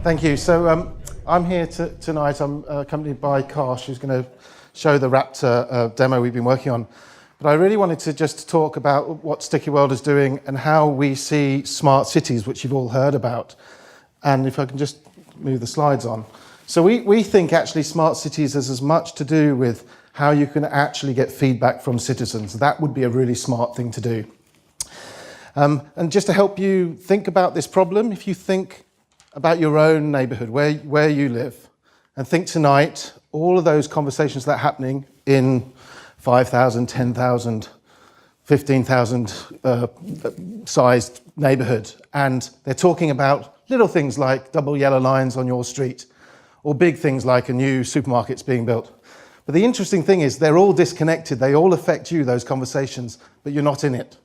Thank you. So I'm here tonight. I'm accompanied by Karsh, who's going to show the RAPTOR demo we've been working on. But I really wanted to just talk about what Stickyworld is doing and how we see smart cities, which you've all heard about. And if I can just move the slides on. So we think actually smart cities has as much to do with how you can actually get feedback from citizens. That would be a really smart thing to do. And just to help you think about this problem, if you think about your own neighbourhood, where you live, and think tonight, all of those conversations that are happening in 5,000, 10,000, 15,000 sized neighbourhood, and they're talking about little things like double yellow lines on your street, or big things like a new supermarket's being built. But the interesting thing is they're all disconnected. They all affect you, those conversations, but you're not in it.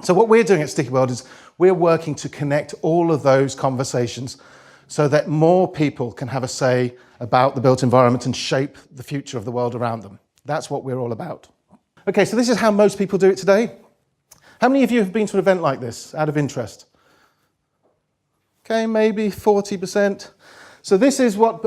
So what we're doing at Stickyworld is we're working to connect all of those conversations so that more people can have a say about the built environment and shape the future of the world around them. That's what we're all about. Okay, so this is how most people do it today. How many of you have been to an event like this, out of interest? Okay, maybe 40%. So this is what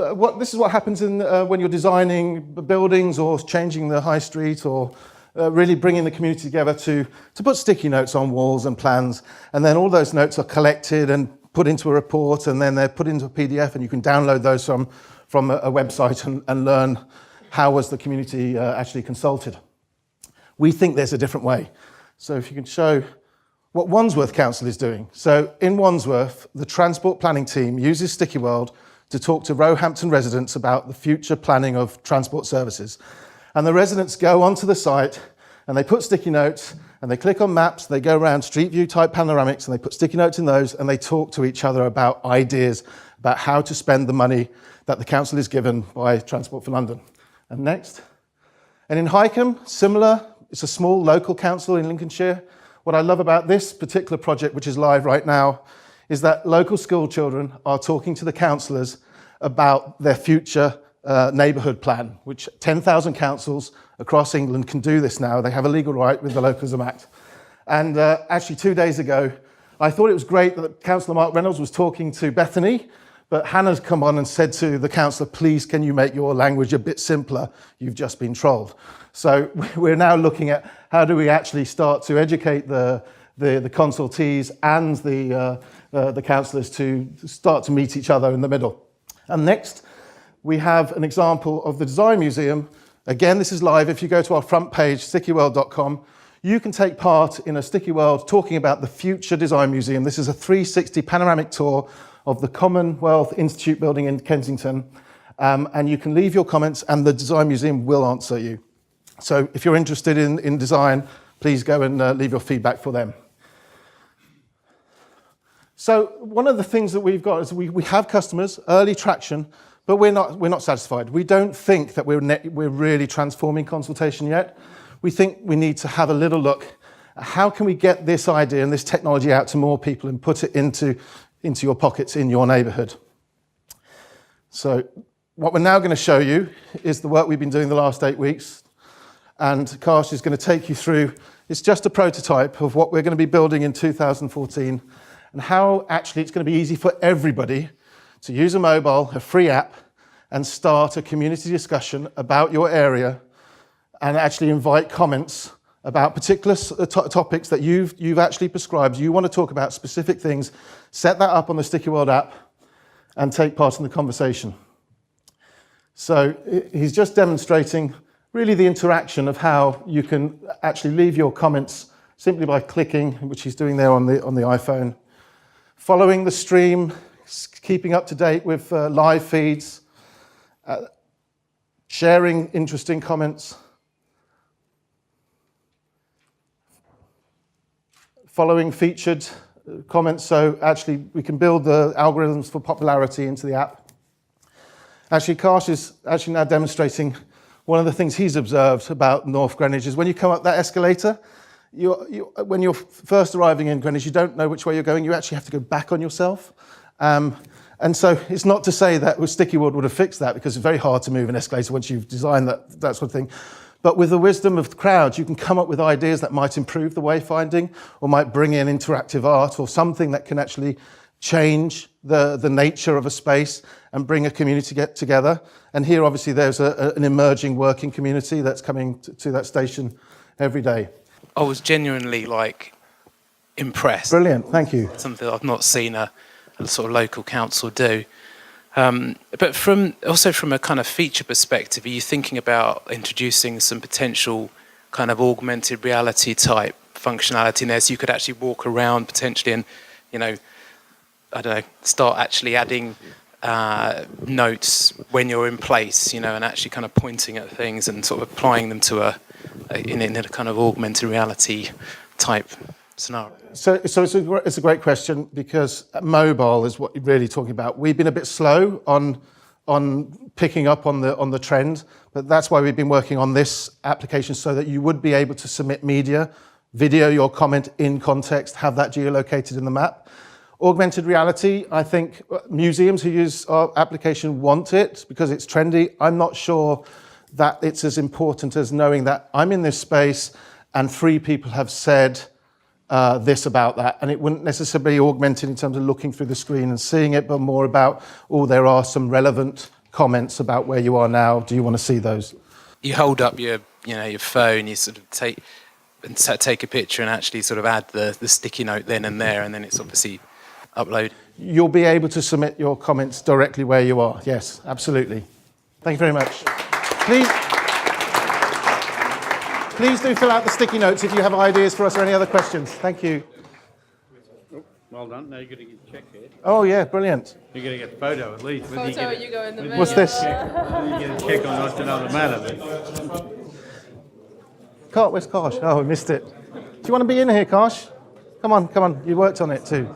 happens when you're designing buildings or changing the high street or really bringing the community together to put sticky notes on walls and plans, and then all those notes are collected and put into a report, and then they're put into a PDF, and you can download those from a website and learn how was the community actually consulted. We think there's a different way. So if you can show what Wandsworth Council is doing. So in Wandsworth, the transport planning team uses Stickyworld to talk to Roehampton residents about the future planning of transport services. And the residents go onto the site and they put sticky notes and they click on maps, they go around street view type panoramics and they put sticky notes in those and they talk to each other about ideas about how to spend the money that the council is given by Transport for London. And next. And in Hykeham, similar, it's a small local council in Lincolnshire. What I love about this particular project, which is live right now, is that local school children are talking to the councillors about their future neighbourhood plan, which 10,000 councils across England can do this now. They have a legal right with the Localism Act. And actually 2 days ago, I thought it was great that Councillor Mark Reynolds was talking to Bethany, but Hannah's come on and said to the councillor, please, can you make your language a bit simpler? You've just been trolled. So we're now looking at how do we actually start to educate the consultees and the councillors to start to meet each other in the middle. And next, we have an example of the Design Museum. Again, this is live. If you go to our front page, stickyworld.com, you can take part in a Stickyworld talking about the future Design Museum. This is a 360 panoramic tour of the Commonwealth Institute building in Kensington. And you can leave your comments and the Design Museum will answer you. So if you're interested in design, please go and leave your feedback for them. So one of the things that we've got is we have customers, early traction, but we're not satisfied. We don't think that we're really transforming consultation yet. We think we need to have a little look at how can we get this idea and this technology out to more people and put it into your pockets in your neighbourhood. So what we're now going to show you is the work we've been doing the last 8 weeks. And Karsh is going to take you through, it's just a prototype of what we're going to be building in 2014 and how actually it's going to be easy for everybody to use a mobile, a free app, and start a community discussion about your area and actually invite comments about particular topics that you've actually prescribed. You want to talk about specific things, set that up on the Stickyworld app and take part in the conversation. So he's just demonstrating really the interaction of how you can actually leave your comments simply by clicking, which he's doing there on the iPhone. Following the stream, keeping up to date with live feeds, sharing interesting comments, following featured comments, so actually we can build the algorithms for popularity into the app. Actually, Karsh is actually now demonstrating one of the things he's observed about North Greenwich is when you come up that escalator, when you're first arriving in Greenwich, you don't know which way you're going, you actually have to go back on yourself. And so it's not to say that Stickyworld would have fixed that because it's very hard to move an escalator once you've designed that sort of thing. But with the wisdom of the crowd, you can come up with ideas that might improve the wayfinding or might bring in interactive art or something that can actually change the nature of a space and bring a community together. And here, obviously, there's an emerging working community that's coming to that station every day. I was genuinely impressed. Brilliant, thank you. Something I've not seen a sort of local council do. But also from a kind of feature perspective, are you thinking about introducing some potential kind of augmented reality type functionality in there, so you could actually walk around potentially and, I don't know, start actually adding notes when you're in place, and actually kind of pointing at things and sort of applying them to in a kind of augmented reality type scenario? So it's a great question, because mobile is what you're really talking about. We've been a bit slow on picking up on the trend, but that's why we've been working on this application, so that you would be able to submit media, video your comment in context, have that geolocated in the map. Augmented reality, I think museums who use our application want it because it's trendy. I'm not sure that it's as important as knowing that I'm in this space and 3 people have said this about that, and it wouldn't necessarily be augmented in terms of looking through the screen and seeing it, but more about, there are some relevant comments about where you are now. Do you want to see those? You hold up your phone, you sort of take a picture and actually sort of add the sticky note then and there, and then it's obviously upload. You'll be able to submit your comments directly where you are. Yes, absolutely. Thank you very much. Please do fill out the sticky notes if you have ideas for us or any other questions. Thank you. Well done. Now you're going to get a check here. Oh, yeah, brilliant. You're going to get a photo at least. Photo, you go in the middle. What's this? You get a check on what's another matter then. Where's Karsh? Oh, we missed it. Do you want to be in here, Karsh? Come on. You worked on it too.